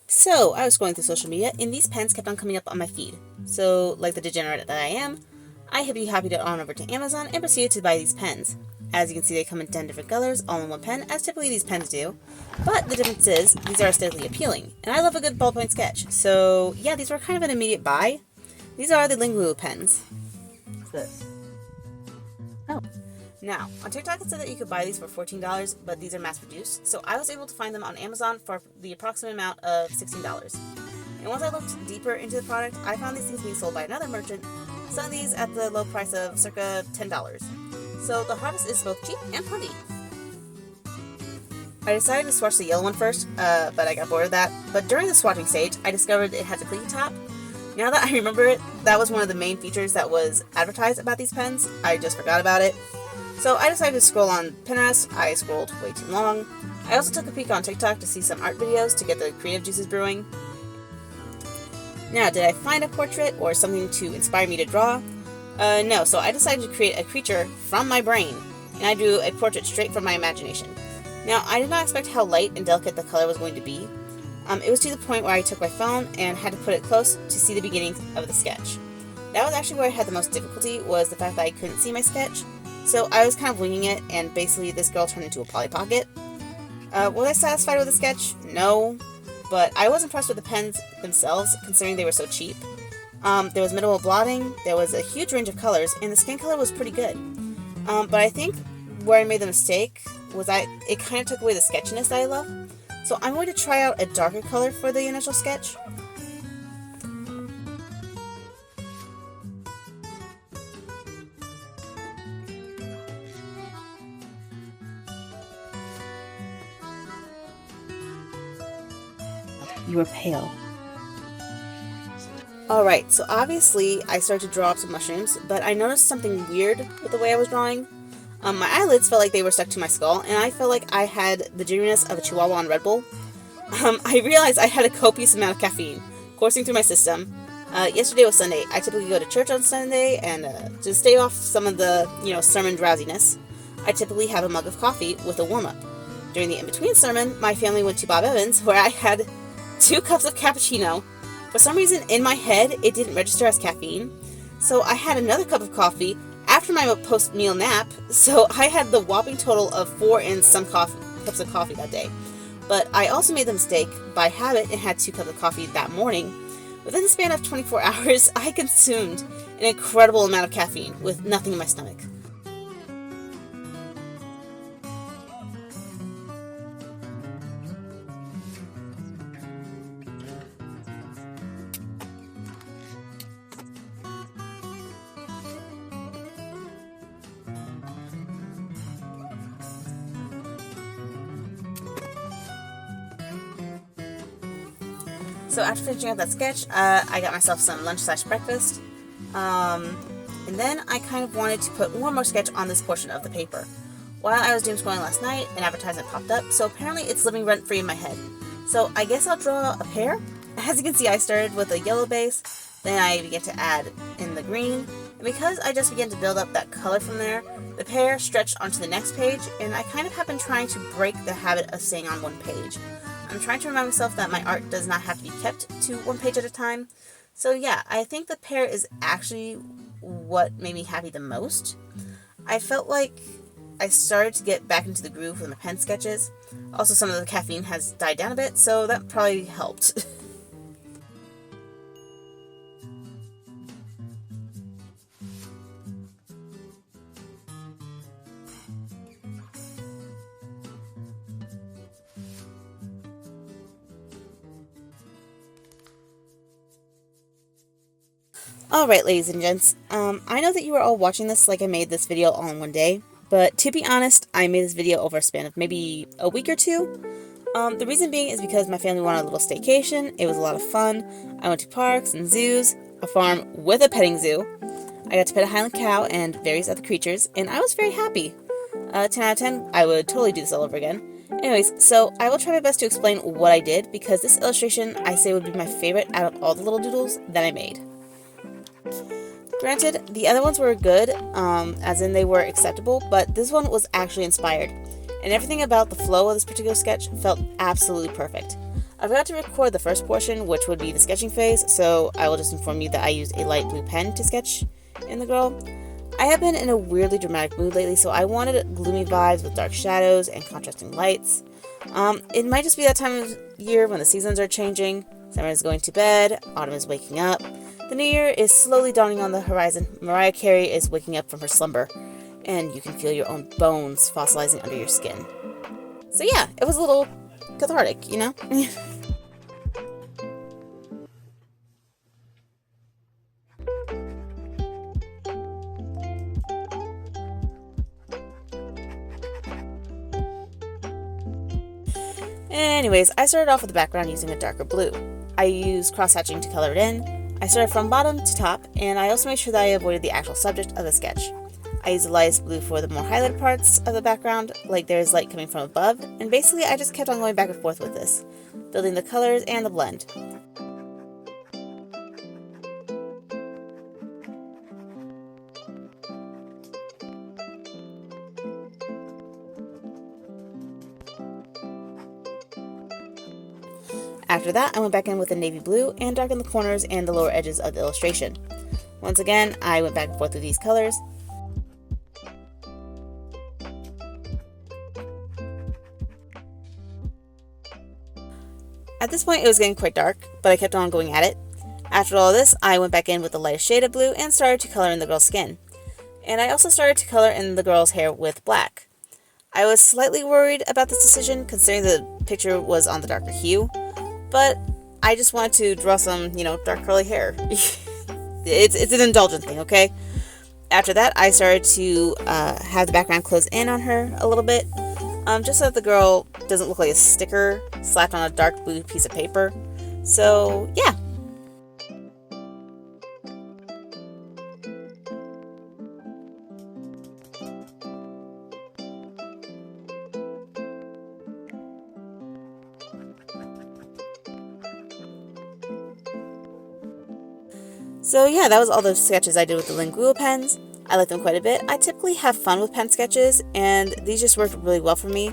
So, I was scrolling through social media, and these pens kept on coming up on my feed. So, like the degenerate that I am, I had be happy to on over to Amazon and proceeded to buy these pens. As you can see, they come in 10 different colors, all in one pen, as typically these pens do. But the difference is, these are aesthetically appealing, and I love a good ballpoint sketch. So, yeah, these were kind of an immediate buy. These are the Linguo pens. What's this? Oh. Now, on TikTok it said that you could buy these for $14, but these are mass produced, so I was able to find them on Amazon for the approximate amount of $16. And once I looked deeper into the product, I found these things being sold by another merchant, selling these at the low price of circa $10. So the harvest is both cheap and plenty. I decided to swatch the yellow one first, but I got bored of that. But during the swatching stage, I discovered it has a clicky top. Now that I remember it, that was one of the main features that was advertised about these pens. I just forgot about it. So I decided to scroll on Pinterest. I scrolled way too long. I also took a peek on TikTok to see some art videos to get the creative juices brewing. Now, did I find a portrait or something to inspire me to draw? No, so I decided to create a creature from my brain, and I drew a portrait straight from my imagination. Now, I did not expect how light and delicate the color was going to be. It was to the point where I took my phone and had to put it close to see the beginnings of the sketch. That was actually where I had the most difficulty, was the fact that I couldn't see my sketch. So I was kind of winging it, and basically this girl turned into a Polly Pocket. Was I satisfied with the sketch? No, but I was impressed with the pens themselves, considering they were so cheap. There was minimal blotting, there was a huge range of colors, and the skin color was pretty good. But I think where I made the mistake was it kind of took away the sketchiness that I love. So I'm going to try out a darker color for the initial sketch. You are pale. Alright, so obviously I started to draw up some mushrooms, but I noticed something weird with the way I was drawing. My eyelids felt like they were stuck to my skull, and I felt like I had the jitteriness of a chihuahua on Red Bull. I realized I had a copious amount of caffeine coursing through my system. Yesterday was Sunday. I typically go to church on Sunday, and to stay off some of the, sermon drowsiness, I typically have a mug of coffee with a warm-up. During the in-between sermon, my family went to Bob Evans, where I had 2 cups of cappuccino. For some reason, in my head, it didn't register as caffeine, so I had another cup of coffee after my post-meal nap, so I had the whopping total of 4 and some cups of coffee that day. But I also made the mistake, by habit, and had 2 cups of coffee that morning. Within the span of 24 hours, I consumed an incredible amount of caffeine with nothing in my stomach. So after finishing up that sketch, I got myself some lunch/breakfast, and then I kind of wanted to put one more sketch on this portion of the paper. While I was doom scrolling last night, an advertisement popped up, so apparently it's living rent-free in my head. So I guess I'll draw a pear. As you can see, I started with a yellow base, then I began to add in the green, and because I just began to build up that color from there, the pear stretched onto the next page, and I kind of have been trying to break the habit of staying on one page. I'm trying to remind myself that my art does not have to be kept to one page at a time. So yeah, I think the pear is actually what made me happy the most. I felt like I started to get back into the groove with my pen sketches. Also, some of the caffeine has died down a bit, so that probably helped. Alright, ladies and gents, I know that you were all watching this like I made this video all in one day, but to be honest, I made this video over a span of maybe a week or two. The reason being is because my family wanted a little staycation. It was a lot of fun. I went to parks and zoos, a farm with a petting zoo. I got to pet a Highland cow and various other creatures, and I was very happy. 10 out of 10, I would totally do this all over again. Anyways, so I will try my best to explain what I did, because this illustration I say would be my favorite out of all the little doodles that I made. Granted, the other ones were good, as in they were acceptable, but this one was actually inspired, and everything about the flow of this particular sketch felt absolutely perfect. I forgot to record the first portion, which would be the sketching phase, so I will just inform you that I used a light blue pen to sketch in the girl. I have been in a weirdly dramatic mood lately, so I wanted gloomy vibes with dark shadows and contrasting lights. It might just be that time of year when the seasons are changing. Summer is going to bed, autumn is waking up. The new year is slowly dawning on the horizon. Mariah Carey is waking up from her slumber, and you can feel your own bones fossilizing under your skin. So yeah, it was a little cathartic, you know? Anyways, I started off with the background using a darker blue. I used cross-hatching to color it in. I started from bottom to top, and I also made sure that I avoided the actual subject of the sketch. I used the lightest blue for the more highlighted parts of the background, like there is light coming from above, and basically I just kept on going back and forth with this, building the colors and the blend. After that, I went back in with a navy blue and darkened the corners and the lower edges of the illustration. Once again, I went back and forth with these colors. At this point, it was getting quite dark, but I kept on going at it. After all this, I went back in with the lightest shade of blue and started to color in the girl's skin. And I also started to color in the girl's hair with black. I was slightly worried about this decision, considering the picture was on the darker hue, but I just wanted to draw some, dark curly hair. It's an indulgent thing, okay? After that, I started to have the background close in on her a little bit, just so that the girl doesn't look like a sticker slapped on a dark blue piece of paper. So, yeah. So yeah, that was all the sketches I did with the Linguo pens. I like them quite a bit. I typically have fun with pen sketches, and these just worked really well for me.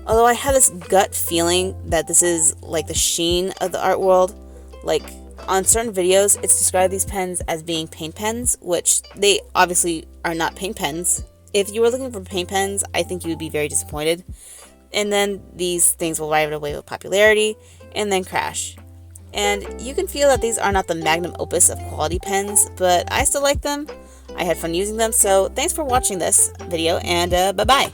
Although I had this gut feeling that this is like the sheen of the art world. Like, on certain videos, it's described these pens as being paint pens, which they obviously are not paint pens. If you were looking for paint pens, I think you would be very disappointed. And then these things will ride away with popularity, and then crash. And you can feel that these are not the magnum opus of quality pens, but I still like them. I had fun using them, so thanks for watching this video, and bye-bye.